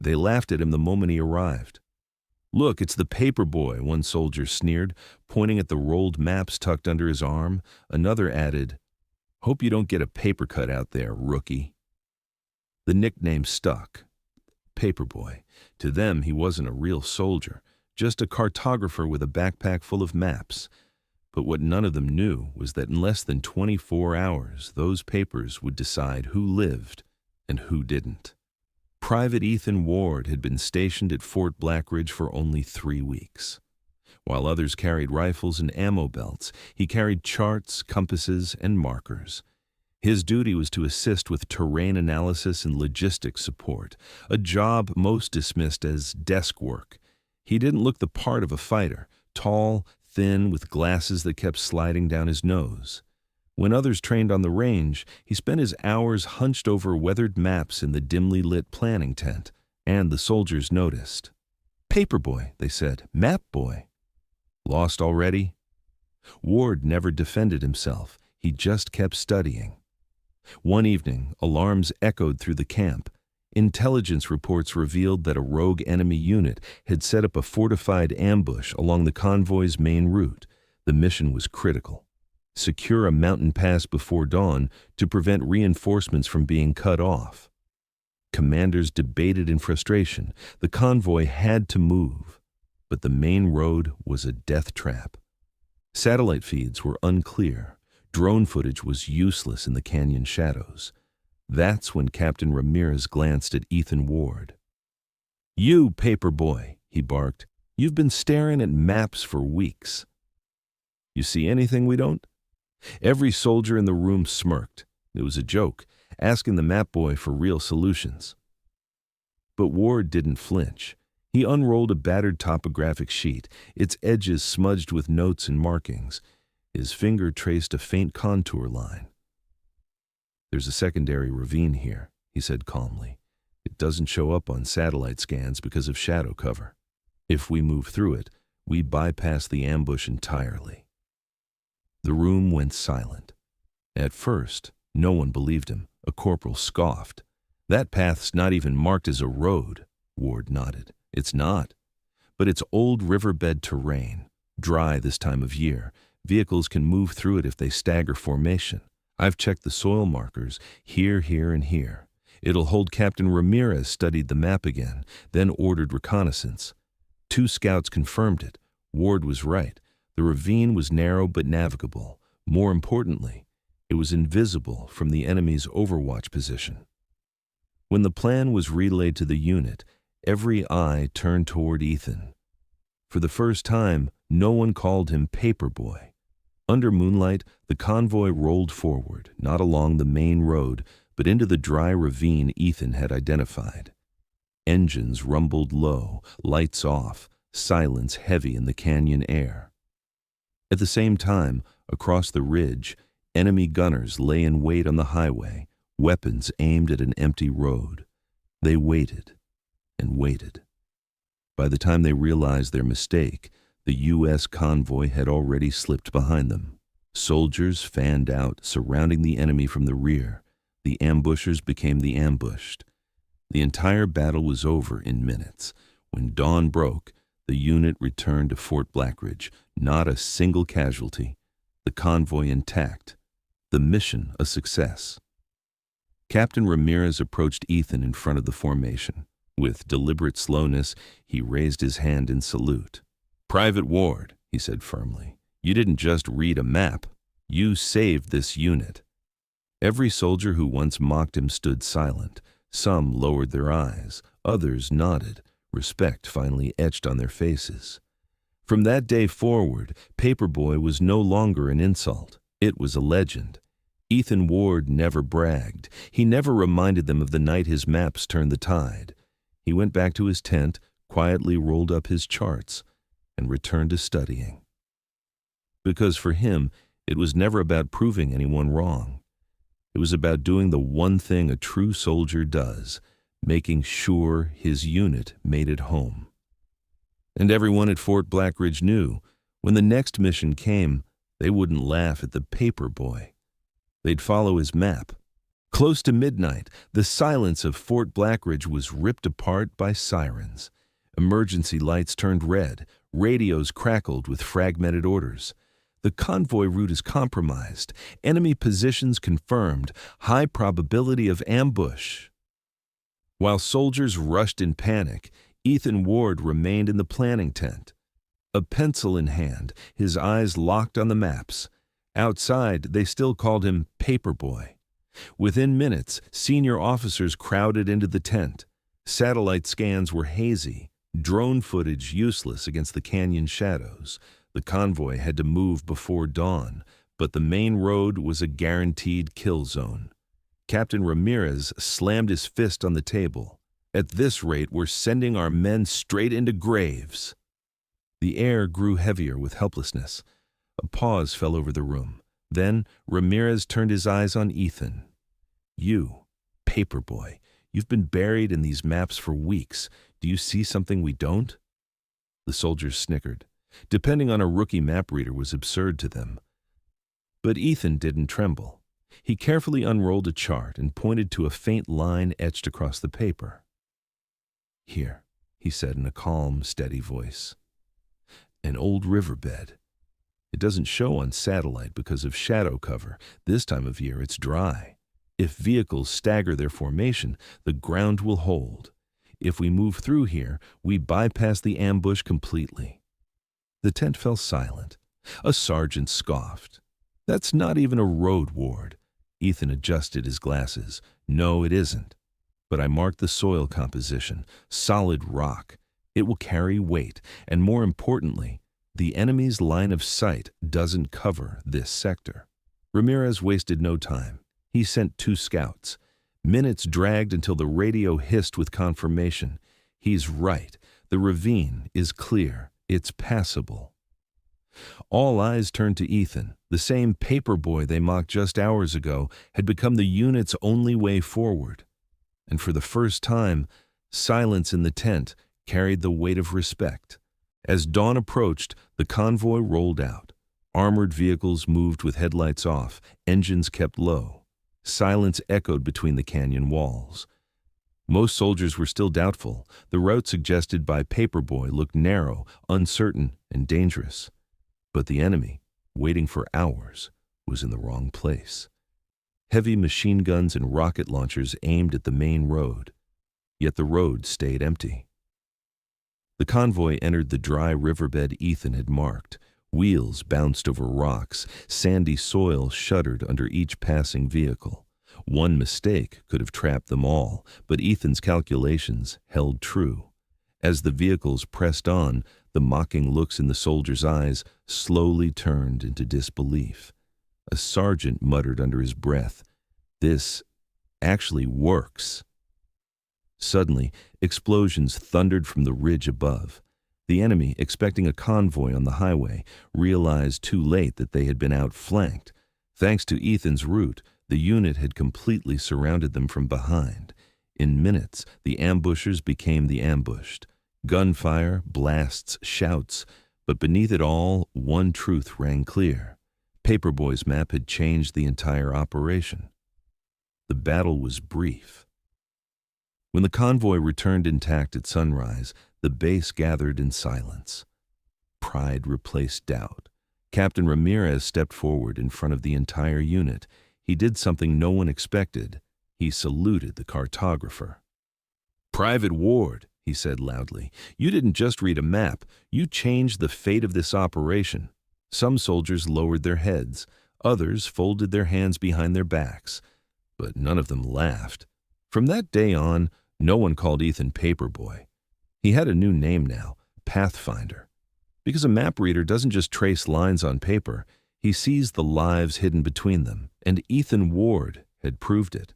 They laughed at him the moment he arrived. "Look, it's the Paperboy," one soldier sneered, pointing at the rolled maps tucked under his arm. Another added, "Hope you don't get a paper cut out there, rookie." The nickname stuck. Paperboy. To them, he wasn't a real soldier, just a cartographer with a backpack full of maps. But what none of them knew was that in less than 24 hours, those papers would decide who lived and who didn't. Private Ethan Ward had been stationed at Fort Blackridge for only 3 weeks. While others carried rifles and ammo belts, he carried charts, compasses, and markers. His duty was to assist with terrain analysis and logistics support, a job most dismissed as desk work. He didn't look the part of a fighter, tall, thin, with glasses that kept sliding down his nose. When others trained on the range, he spent his hours hunched over weathered maps in the dimly lit planning tent, and the soldiers noticed. "Paperboy," they said, "Map boy." Lost already? Ward never defended himself. He just kept studying. One evening, alarms echoed through the camp. Intelligence reports revealed that a rogue enemy unit had set up a fortified ambush along the convoy's main route. The mission was critical. Secure a mountain pass before dawn to prevent reinforcements from being cut off. Commanders debated in frustration. The convoy had to move, but the main road was a death trap. Satellite feeds were unclear. Drone footage was useless in the canyon shadows. That's when Captain Ramirez glanced at Ethan Ward. "You, Paperboy," he barked. "You've been staring at maps for weeks. You see anything we don't?" Every soldier in the room smirked. It was a joke, asking the map boy for real solutions. But Ward didn't flinch. He unrolled a battered topographic sheet, its edges smudged with notes and markings. His finger traced a faint contour line. "There's a secondary ravine here," he said calmly. "It doesn't show up on satellite scans because of shadow cover. If we move through it, we bypass the ambush entirely." The room went silent. At first, no one believed him. A corporal scoffed. "That path's not even marked as a road," Ward nodded. "It's not. But it's old riverbed terrain, dry this time of year. Vehicles can move through it if they stagger formation. I've checked the soil markers, here, and here. It'll hold." Captain Ramirez studied the map again, then ordered reconnaissance. 2 scouts confirmed it. Ward was right. The ravine was narrow but navigable. More importantly, it was invisible from the enemy's overwatch position. When the plan was relayed to the unit, every eye turned toward Ethan. For the first time, no one called him Paperboy. Under moonlight, the convoy rolled forward, not along the main road, but into the dry ravine Ethan had identified. Engines rumbled low, lights off, silence heavy in the canyon air. At the same time, across the ridge, enemy gunners lay in wait on the highway, weapons aimed at an empty road. They waited and waited. By the time they realized their mistake, the U.S. convoy had already slipped behind them. Soldiers fanned out, surrounding the enemy from the rear. The ambushers became the ambushed. The entire battle was over in minutes. When dawn broke, the unit returned to Fort Blackridge, not a single casualty, the convoy intact, the mission a success. Captain Ramirez approached Ethan in front of the formation. With deliberate slowness, he raised his hand in salute. "Private Ward," he said firmly, "you didn't just read a map. You saved this unit." Every soldier who once mocked him stood silent. Some lowered their eyes, others nodded. Respect finally etched on their faces. From that day forward, Paperboy was no longer an insult. It was a legend. Ethan Ward never bragged. He never reminded them of the night his maps turned the tide. He went back to his tent, quietly rolled up his charts, and returned to studying. Because for him, it was never about proving anyone wrong. It was about doing the one thing a true soldier does, making sure his unit made it home. And everyone at Fort Blackridge knew, when the next mission came, they wouldn't laugh at the Paperboy. They'd follow his map, Close to midnight, the silence of Fort Blackridge was ripped apart by sirens. Emergency lights turned red, radios crackled with fragmented orders. The convoy route is compromised, enemy positions confirmed, high probability of ambush. While soldiers rushed in panic, Ethan Ward remained in the planning tent. A pencil in hand, his eyes locked on the maps. Outside, they still called him Paperboy. Within minutes, senior officers crowded into the tent. Satellite scans were hazy, drone footage useless against the canyon shadows. The convoy had to move before dawn, but the main road was a guaranteed kill zone. Captain Ramirez slammed his fist on the table. At this rate, we're sending our men straight into graves. The air grew heavier with helplessness. A pause fell over the room. Then Ramirez turned his eyes on Ethan. You, Paperboy, you've been buried in these maps for weeks. Do you see something we don't? The soldiers snickered. Depending on a rookie map reader was absurd to them. But Ethan didn't tremble. He carefully unrolled a chart and pointed to a faint line etched across the paper. Here, he said in a calm, steady voice. An old riverbed. It doesn't show on satellite because of shadow cover. This time of year, it's dry. If vehicles stagger their formation, the ground will hold. If we move through here, we bypass the ambush completely. The tent fell silent. A sergeant scoffed. That's not even a road, Ward. Ethan adjusted his glasses. No, it isn't. But I marked the soil composition. Solid rock. It will carry weight. And more importantly, the enemy's line of sight doesn't cover this sector. Ramirez wasted no time. He sent 2 scouts. Minutes dragged until the radio hissed with confirmation. He's right. The ravine is clear. It's passable. All eyes turned to Ethan. The same Paperboy they mocked just hours ago had become the unit's only way forward. And for the first time, silence in the tent carried the weight of respect. As dawn approached, the convoy rolled out. Armored vehicles moved with headlights off, engines kept low. Silence echoed between the canyon walls. Most soldiers were still doubtful. The route suggested by Paperboy looked narrow, uncertain, and dangerous. But the enemy, waiting for hours, was in the wrong place. Heavy machine guns and rocket launchers aimed at the main road. Yet the road stayed empty. The convoy entered the dry riverbed Ethan had marked. Wheels bounced over rocks. Sandy soil shuddered under each passing vehicle. One mistake could have trapped them all, but Ethan's calculations held true. As the vehicles pressed on, the mocking looks in the soldiers' eyes slowly turned into disbelief. A sergeant muttered under his breath, "This actually works." Suddenly, explosions thundered from the ridge above. The enemy, expecting a convoy on the highway, realized too late that they had been outflanked. Thanks to Ethan's route, the unit had completely surrounded them from behind. In minutes, the ambushers became the ambushed. Gunfire, blasts, shouts, but beneath it all, one truth rang clear. Paperboy's map had changed the entire operation. The battle was brief. When the convoy returned intact at sunrise, the base gathered in silence. Pride replaced doubt. Captain Ramirez stepped forward in front of the entire unit. He did something no one expected. He saluted the cartographer. "Private Ward," he said loudly, "you didn't just read a map. You changed the fate of this operation." Some soldiers lowered their heads. Others folded their hands behind their backs. But none of them laughed. From that day on, no one called Ethan Paperboy. He had a new name now, Pathfinder. Because a map reader doesn't just trace lines on paper, he sees the lives hidden between them, and Ethan Ward had proved it.